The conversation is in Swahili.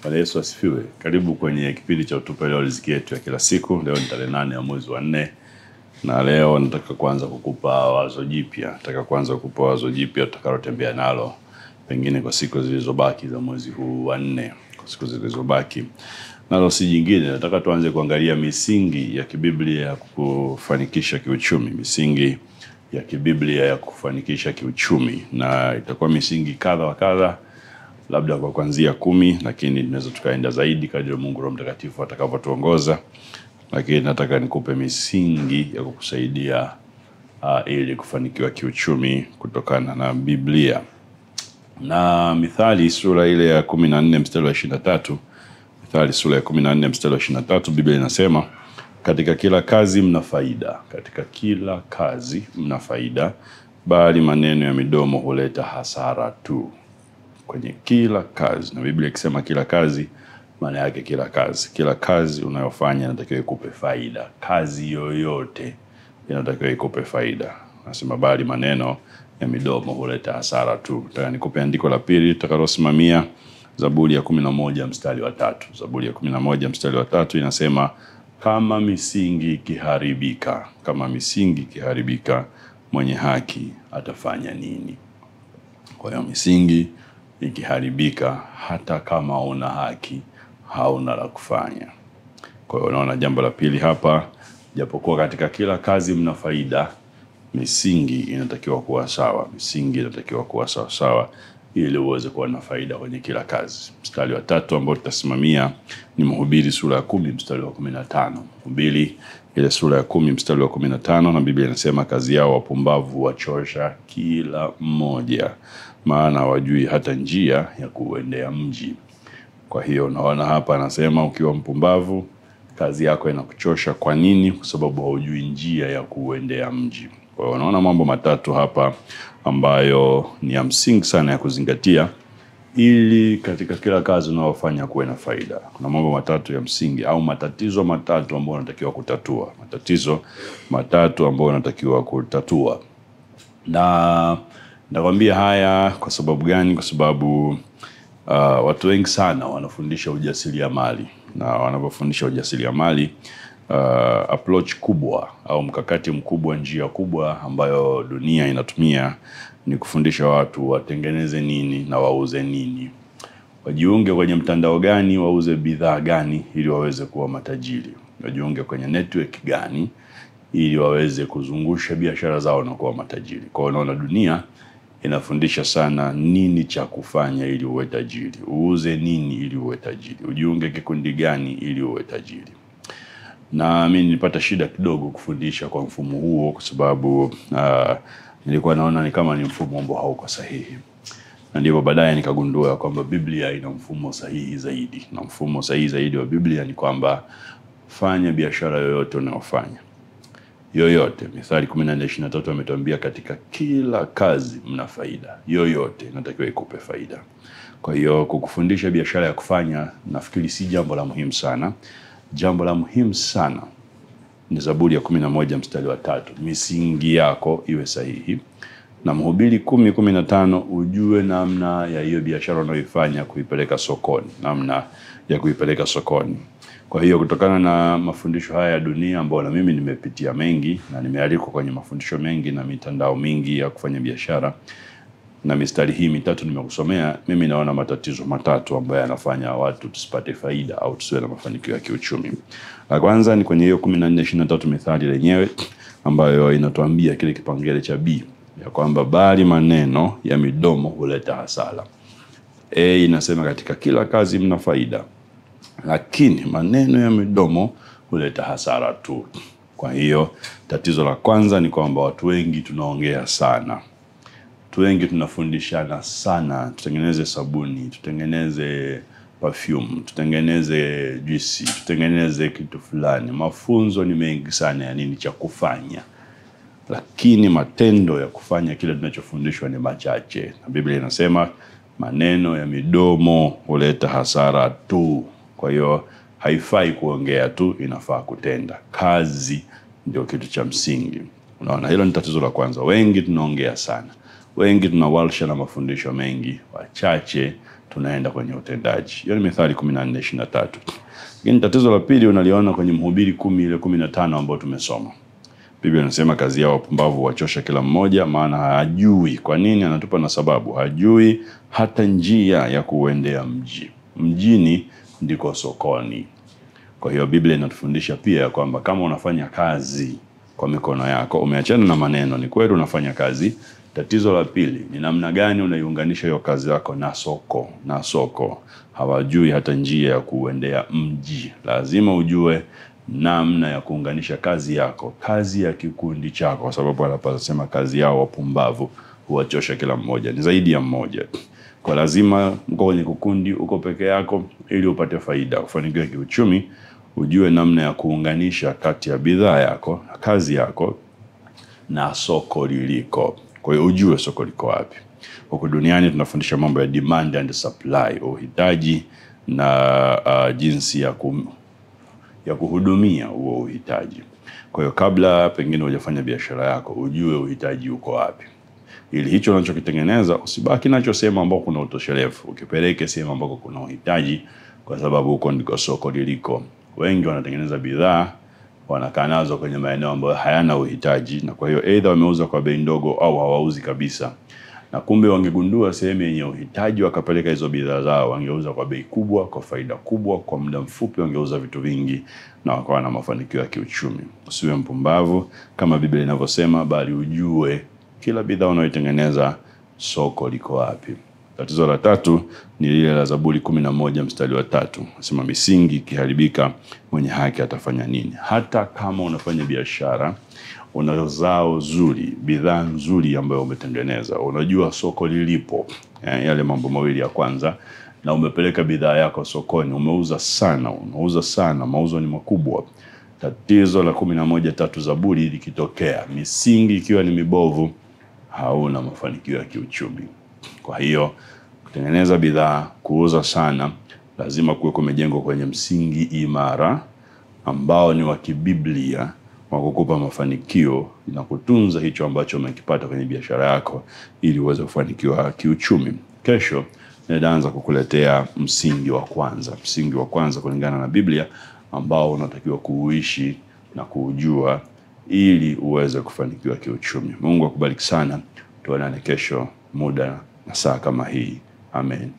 Bwana Yesu asifiwe. Karibu kwenye kipindi cha Utupe Leo Riziki Yetu ya kila siku. Leo ni tarehe 8 ya mwezi wa 4. Na leo nataka kuanza kukupa wazo jipya. Nataka kuanza kukupa wazo jipya tutakalotembea nalo pengine kwa siku zilizobaki za mwezi huu wa 4. Kwa siku zilizobaki. Nalo si jingine, nataka tuanze kuangalia misingi ya kibiblia ya kufanikisha kiuchumi, misingi ya kibiblia ya kufanikisha kiuchumi, na itakuwa misingi kadha wa kadha, labda kwa kuanzia 10, lakini tunaweza tukaenda zaidi kadri Mungu Roho Mtakatifu atakavyotuongoza. Lakini nataka nikupe misingi ya kukusaidia ili kufanikiwa kiuchumi kutokana na Biblia. Na Mithali sura ile ya 14 mstari wa 23, Mithali sura ya 14 mstari wa 23, Biblia inasema, katika kila kazi mna faida, katika kila kazi mna faida, bali maneno ya midomo huleta hasara tu. Kwenye kila kazi, na Biblia ikisema kila kazi, maana yake kila kazi. Kila kazi unayofanya inatakiwa ikupe faida. Kazi yoyote inatakiwa ikupe faida. Nasema bali maneno ya midomo huleta hasara tu. Nataka nikupe andiko la pili tutakalosimamia, Zaburi ya 11 mstari wa 3. Zaburi ya 11 mstari wa 3 inasema, kama misingi ikiharibika, mwenye haki atafanya nini? Kwa hiyo misingi ikiharibika, hata kama una haki, hauna la kufanya. Kwa hiyo unaona jambo la pili hapa, japokuwa katika kila kazi mna faida, misingi inatakiwa kuwa sawa. Misingi inatakiwa kuwa sawa ili uweze kuwa na faida kwenye kila kazi. Mstari wa 3 ambao tutasimamia ni Mhubiri sura ya 10 mstari wa 15. Mhubiri ile sura ya 10 mstari wa 15, na Biblia inasema, kazi yao wapumbavu wachosha kila mmoja, maana hawajui hata njia ya kuendea mji. Kwa hiyo unaona hapa anasema ukiwa mpumbavu kazi yako inakuchosha. Kwa nini? Kwa sababu haujui njia ya kuendea mji. Kwa hiyo unaona mambo matatu hapa ambayo ni ya msingi sana ya kuzingatia ili katika kila kazi unayofanya kuwe na faida. Kuna mambo matatu ya msingi au matatizo matatu ambayo unatakiwa kutatua. Matatizo matatu ambayo unatakiwa kutatua. Na nakwambia haya kwa sababu gani? Kwa sababu watu wengi sana wanafundisha ujasiriamali, na wanapofundisha ujasiriamali approach kubwa au mkakati mkubwa, njia kubwa ambayo dunia inatumia ni kufundisha watu watengeneze nini na wauze nini, wajiunge kwenye mtandao gani, wauze bidhaa gani ili waweze kuwa matajiri, wajiunge kwenye network gani ili waweze kuzungusha biashara zao na kuwa matajiri. Kwa hiyo unaona dunia inafundisha sana nini cha kufanya ili uwe tajiri, uuze nini ili uwe tajiri, ujiunge kikundi gani ili uwe tajiri. Na mimi nilipata shida kidogo kufundisha kwa mfumo huo kwa sababu nilikuwa naona ni kama ni mfumo ambao hauko sahihi. Na ndipo baadaye nikagundua kwamba Biblia ina mfumo sahihi zaidi. Na mfumo sahihi zaidi wa Biblia ni kwamba fanya biashara yoyote unayofanya. Yoyote. Mithali 14:23 ametuambia katika kila kazi mna faida. Yoyote inatakiwa ikupe faida. Kwa hiyo kukufundisha biashara ya kufanya nafikiri si jambo la muhimu sana. Jambo la muhimu sana ni Zaburi ya 11 mstari wa 3. Misingi yako iwe sahihi. Na Mhubiri 10:15 ujue namna ya hiyo biashara unayoifanya kuipeleka sokoni, namna ya kuipeleka sokoni. Kwa hiyo kutokana na mafundisho haya ya dunia ambayo na mimi nimepitia mengi na nimealikwa kwenye mafundisho mengi na mitandao mingi ya kufanya biashara, na mistari hii mitatu nimekusomea, mimi naona matatizo matatu ambayo yanafanya watu tusipate faida au tusiwe na mafanikio ya kiuchumi. La kwanza ni kwenye hiyo 14:23 Mithali lenyewe ambayo inatuambia kile kipengele cha B ya kwamba bali maneno ya midomo huleta hasara. Inasema katika kila kazi mna faida, lakini maneno ya midomo huleta hasara tu. Kwa hiyo tatizo la kwanza ni kwamba watu wengi tunaongea sana. Watu wengi tunafundishana sana, tutengeneze sabuni, tutengeneze perfume, tutengeneze juisi, tutengeneze kitu fulani. Mafunzo ni mengi sana ya nini cha kufanya, lakini matendo ya kufanya kile tunachofundishwa ni machache. Na Biblia inasema maneno ya midomo huleta hasara tu. Kwa hiyo haifai kuongea tu, inafaa kutenda. Kazi ndio kitu cha msingi. Unaona, hilo ni tatizo la kwanza. Wengi tunaongea sana. Wengi tunawalsha na mafundisho mengi, wachache tunaenda kwenye utendaji. Hiyo ni Mithali 14:23. Lakini tatizo la pili unaliona kwenye Mhubiri 10:15 ambao tumesoma. Biblia inasema kazi yao wapumbavu wachosha kila mmoja, maana hajui. Kwa nini? Anatupa na sababu. Hajui hata njia ya kuendea mji. Mjini ndiko sokoni. Kwa hiyo Biblia inatufundisha pia kwamba kama unafanya kazi kwa mikono yako, umeachana na maneno, ni kweli unafanya kazi. Tatizo la pili ni namna gani unaiunganisha hiyo kazi yako na soko. Hawajui hata njia ya kuendea mji. Lazima ujue namna ya kuunganisha kazi yako, kazi ya kikundi chako, kwa sababu anasema kazi yao wapumbavu huwachosha kila mmoja. Ni zaidi ya mmoja. Kwa lazima mko kwenye kikundi, uko peke yako, ili upate faida, ufanikiwe kiuchumi, ujue namna ya kuunganisha kati ya bidhaa yako, kazi yako na soko liliko. Kwa hiyo ujue soko liko wapi. Huko duniani tunafundisha mambo ya demand and supply, uhitaji na jinsi ya kuhudumia huo uhitaji. Kwa hiyo kabla pengine hujafanya biashara yako, ujue uhitaji uko wapi. Ili hicho unachokitengeneza usibaki nacho sehemu ambako kuna utoshelevu, ukipeleke sehemu ambako kuna uhitaji, kwa sababu huko ndiko soko liliko. Wengi wanatengeneza bidhaa, wanakaa nazo kwenye maeneo ambayo hayana uhitaji, na kwa hiyo either wameuza kwa bei ndogo au hawauzi kabisa. Na kumbe wangegundua sehemu yenye uhitaji wakapeleka hizo bidhaa zao, wangeuza kwa bei kubwa, kwa faida kubwa, kwa muda mfupi wangeuza vitu vingi na wakawa na mafanikio ya kiuchumi. Usiwe mpumbavu kama Biblia inavyosema, bali ujue kila bidhaa unayotengeneza soko liko wapi. Tatizo la tatu ni lile la Zaburi 11:3. Nasema misingi ikiharibika, mwenye haki atafanya nini? Hata kama unafanya biashara, una zao zuri, bidhaa nzuri ambayo umetengeneza, unajua soko lilipo, yale mambo mawili ya kwanza, na umepeleka bidhaa yako sokoni, unauza sana, mauzo ni makubwa. Tatizo la 11:3 Zaburi likitokea, misingi ikiwa ni mibovu, hauna mafanikio ya kiuchumi. Kwa hiyo kutengeneza bidhaa, kuuza sana, lazima kuwe kumejengwa kwenye msingi imara ambao ni wa kibiblia, wa kukupa mafanikio na kutunza hicho ambacho umekipata kwenye biashara yako, ili uweze kufanikiwa kiuchumi. Kesho nitaanza kukuletea msingi wa kwanza kulingana na Biblia, ambao unatakiwa kuuishi na kuujua ili uweze kufanikiwa kiuchumi. Mungu akubariki sana. Tuonane kesho muda na saa kama hii. Amen.